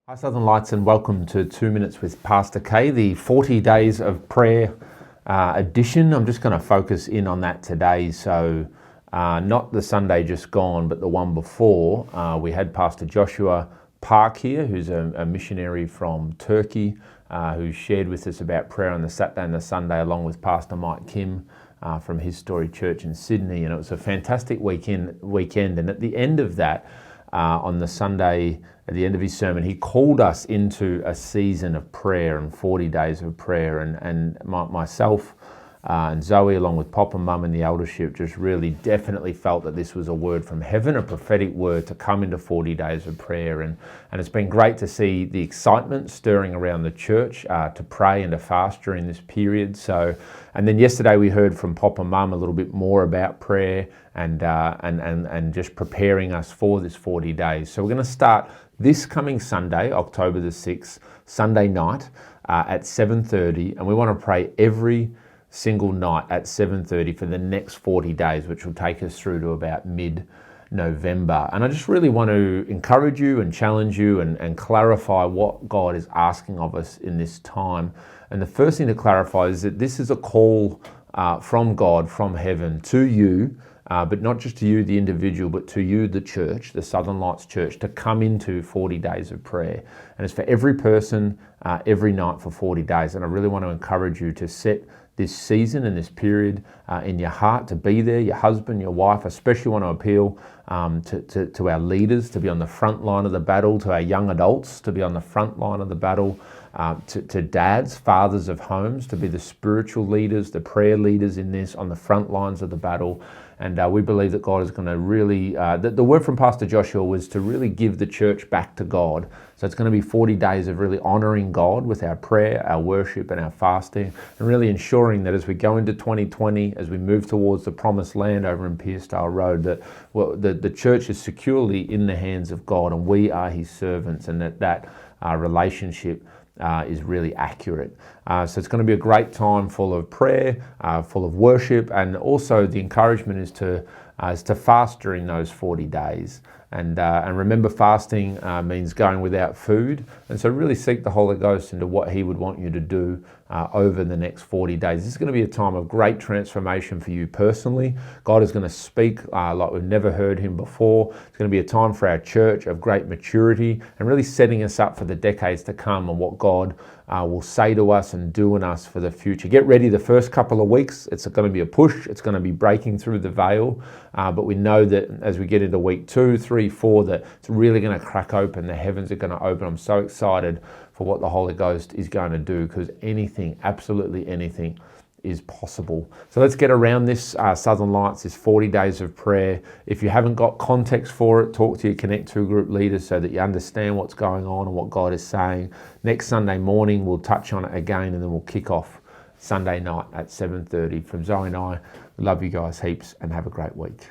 Hi Southern Lights, and welcome to 2 Minutes with Pastor K, the 40 Days of Prayer edition. I'm just going to focus in on that today. So not the Sunday just gone, but the one before. We had Pastor Joshua Park here, who's a missionary from Turkey, who shared with us about prayer on the Saturday and the Sunday, along with Pastor Mike Kim from His Story Church in Sydney. And it was a fantastic weekend. And at the end of that, on the Sunday, at the end of his sermon, he called us into a season of prayer and 40 days of prayer. And myself and Zoe, along with Pop and Mum and the eldership, just really definitely felt that this was a word from heaven, a prophetic word to come into 40 days of prayer. And it's been great to see the excitement stirring around the church to pray and to fast during this period. And then yesterday we heard from Pop and Mum a little bit more about prayer and just preparing us for this 40 days. So we're going to start this coming Sunday, October the 6th, Sunday night at 7:30, and we want to pray every single night at 7:30 for the next 40 days, which will take us through to about mid-November. And I just really want to encourage you and challenge you and clarify what God is asking of us in this time. And the first thing to clarify is that this is a call from God, from heaven, to you, but not just to you, the individual, but to you, the church, the Southern Lights Church, to come into 40 days of prayer. And it's for every person, every night for 40 days. And I really want to encourage you to set this season and this period in your heart, to be there, your husband, your wife. I especially want to appeal to our leaders to be on the front line of the battle, to our young adults to be on the front line of the battle, to dads, fathers of homes, to be the spiritual leaders, the prayer leaders in this, on the front lines of the battle. And we believe that God is going to really, the word from Pastor Joshua was to really give the church back to God. So it's going to be 40 days of really honouring God with our prayer, our worship and our fasting, and really ensuring that as we go into 2020, as we move towards the promised land over in Pierstyle Road, that the church is securely in the hands of God and we are His servants, and that relationship is really accurate. So it's going to be a great time full of prayer, full of worship, and also the encouragement is to fast during those 40 days. And remember, fasting means going without food. And so really seek the Holy Ghost into what He would want you to do over the next 40 days. This is going to be a time of great transformation for you personally. God is going to speak like we've never heard Him before. It's going to be a time for our church of great maturity and really setting us up for the decades to come and what God will say to us and do in us for the future. Get ready the first couple of weeks. It's going to be a push. It's going to be breaking through the veil. But we know that as we get into week 2, 3, 4, that it's really going to crack open. The heavens are going to open. I'm so excited for what the Holy Ghost is going to do, because anything, absolutely anything, is possible. So let's get around this Southern Lights, this 40 days of prayer. If you haven't got context for it, talk to your Connect 2 group leaders so that you understand what's going on and what God is saying. Next Sunday morning, we'll touch on it again, and then we'll kick off Sunday night at 7:30. From Zoe and I, we love you guys heaps and have a great week.